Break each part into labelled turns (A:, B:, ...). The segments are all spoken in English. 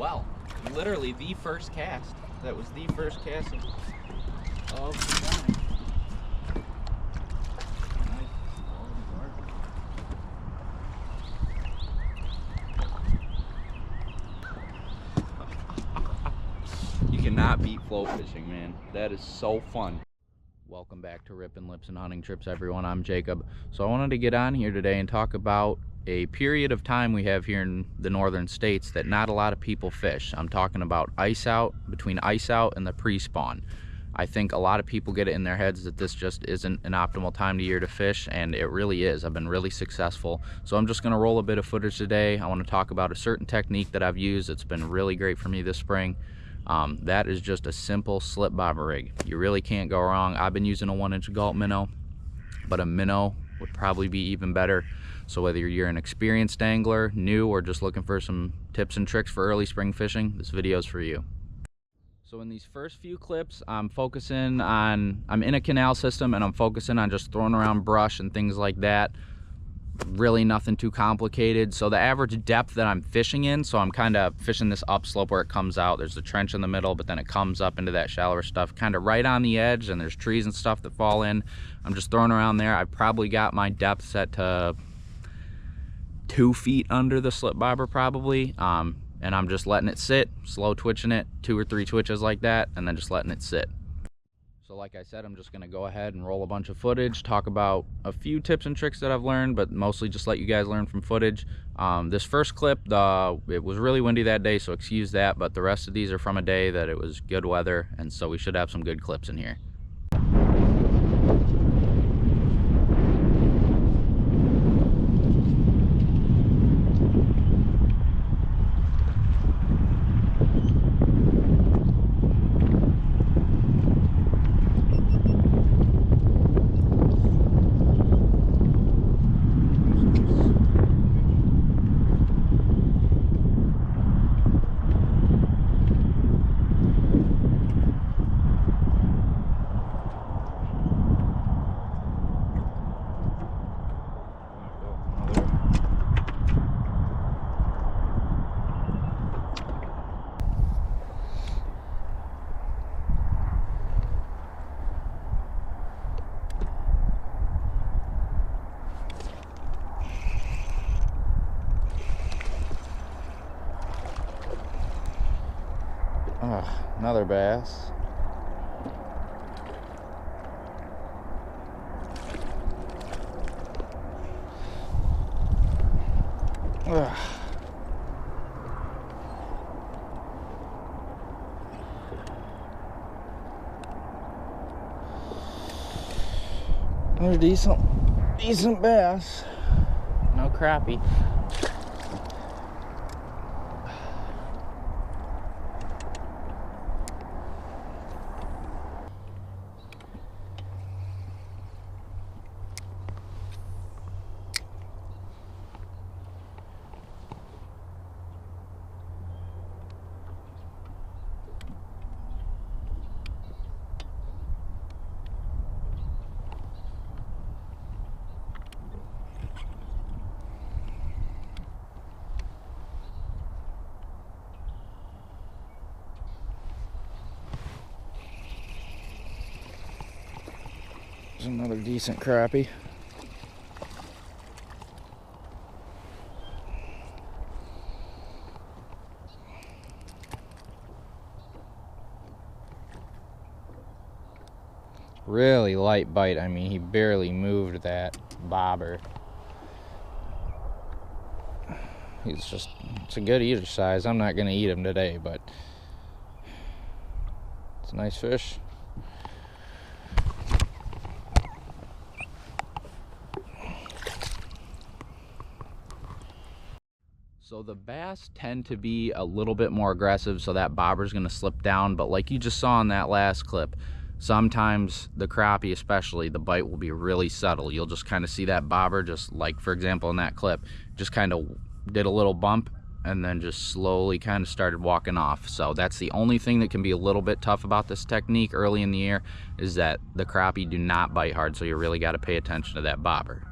A: Well, literally the first cast. That was the first cast of the morning. You cannot beat float fishing, man. That is so fun. Welcome back to Rippin' Lips and Hunting Trips, everyone. I'm Jacob. So I wanted to get on here today and talk about a period of time we have here in the northern states that not a lot of people fish. I'm talking about ice out, between ice out and the pre-spawn. I think a lot of people get it in their heads that this just isn't an optimal time of year to fish, and it really is. I've been really successful. So I'm just gonna roll a bit of footage today. I wanna talk about a certain technique that I've used that's been really great for me this spring. That is just a simple slip bobber rig. You really can't go wrong. I've been using a 1-inch Galt minnow, but a minnow would probably be even better. So whether you're an experienced angler, new, or just looking for some tips and tricks for early spring fishing, this video is for you. So in these first few clips, I'm in a canal system and I'm focusing on just throwing around brush and things like that. Really nothing too complicated. So the average depth that I'm fishing in, so I'm kind of fishing this upslope where it comes out. There's a trench in the middle, but then it comes up into that shallower stuff, kind of right on the edge, and there's trees and stuff that fall in. I'm just throwing around there. I've probably got my depth set to 2 feet under the slip bobber probably, and I'm just letting it sit, slow twitching it, 2 or 3 twitches like that, and then just letting it sit. So like I said, I'm just gonna go ahead and roll a bunch of footage, talk about a few tips and tricks that I've learned, but mostly just let you guys learn from footage. This first clip, it was really windy that day, so excuse that, but the rest of these are from a day that it was good weather, and so we should have some good clips in here. Another bass. Another decent bass. No crappie. There's another decent crappie. Really light bite. I mean, he barely moved that bobber. It's a good eater size. I'm not gonna eat him today, but it's a nice fish. So the bass tend to be a little bit more aggressive, so that bobber's gonna slip down, but like you just saw in that last clip, sometimes the crappie especially, the bite will be really subtle. You'll just kind of see that bobber, just like for example in that clip, just kind of did a little bump and then just slowly kind of started walking off. So that's the only thing that can be a little bit tough about this technique early in the year, is that the crappie do not bite hard, so you really got to pay attention to that bobber.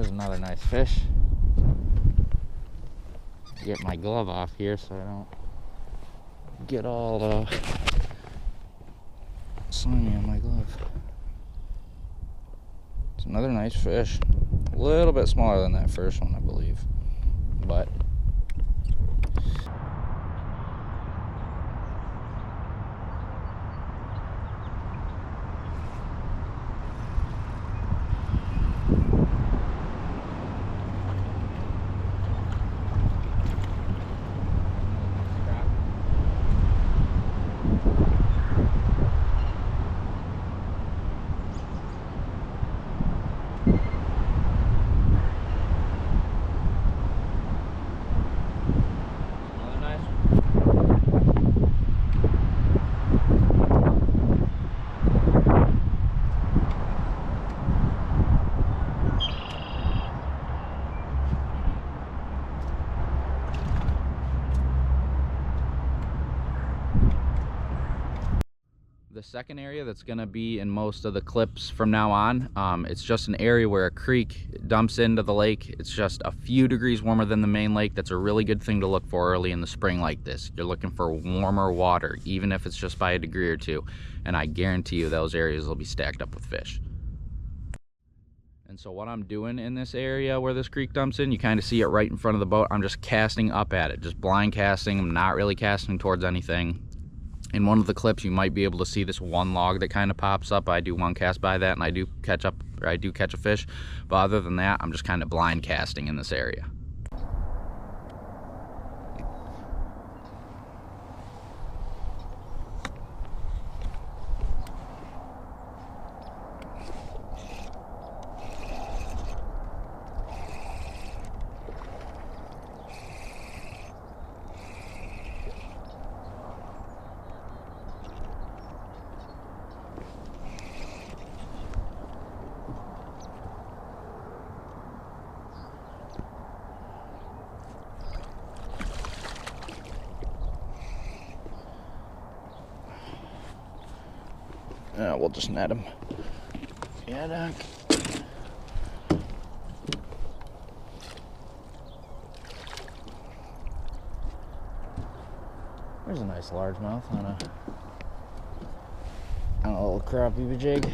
A: There's another nice fish. Get my glove off here so I don't get all the slimy on my glove. It's another nice fish. A little bit smaller than that first one, I believe. But the second area that's going to be in most of the clips from now on, it's just an area where a creek dumps into the lake. It's just a few degrees warmer than the main lake. That's a really good thing to look for early in the spring like this. You're looking for warmer water, even if it's just by a degree or two, and I guarantee you those areas will be stacked up with fish. And so what I'm doing in this area where this creek dumps in, you kind of see it right in front of the boat. I'm just casting up at it, just blind casting. I'm not really casting towards anything. In one of the clips, you might be able to see this one log that kind of pops up. I do one cast by that, and I do catch a fish. But other than that, I'm just kind of blind casting in this area. We'll just net him. Yeah, Doc. There's a nice largemouth on a little crappie jig.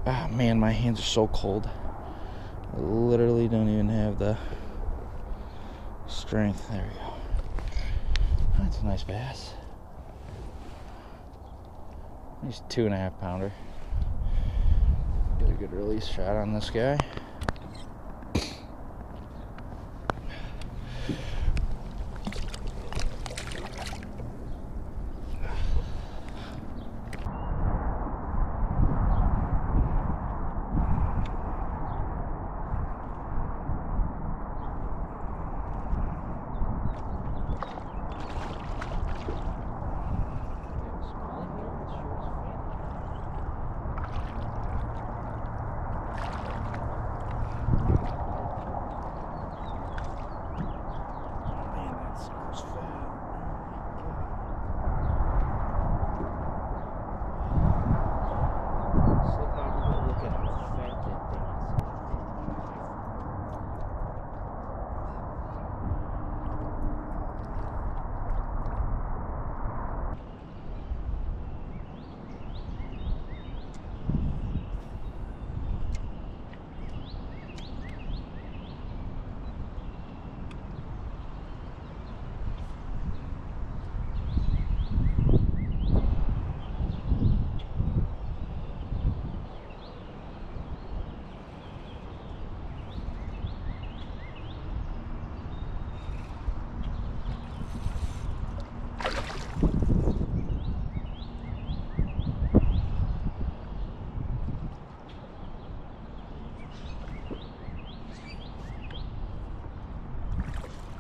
A: Ah, man, my hands are so cold. I literally don't even have the strength. There we go. That's a nice bass. He's 2.5 pounder. Get a good release shot on this guy.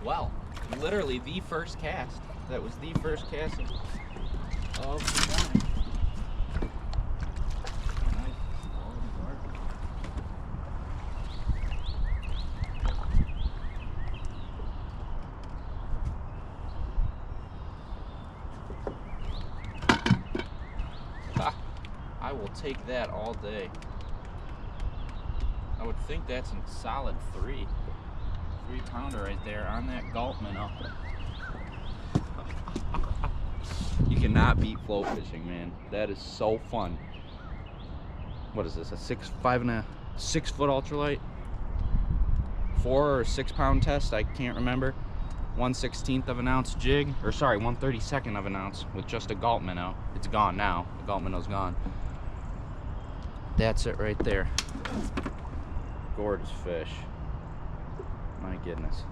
A: Well, literally the first cast. That was the first cast of the morning. take that all day. I would think that's a solid 3-pounder right there on that gulp minnow. You cannot beat float fishing, man. That is so fun. What is this, a 6 foot ultralight? 4 or 6 pound test, I can't remember. 1/16 of an ounce jig, or sorry, 1/32 of an ounce with just a gulp minnow. It's gone now, the gulp minnow's gone. That's it right there. Gorgeous fish. My goodness.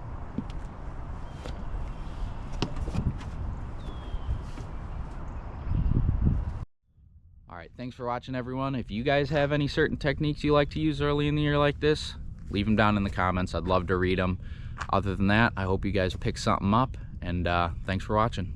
A: Alright, thanks for watching, everyone. If you guys have any certain techniques you like to use early in the year like this, leave them down in the comments. I'd love to read them. Other than that, I hope you guys pick something up, and thanks for watching.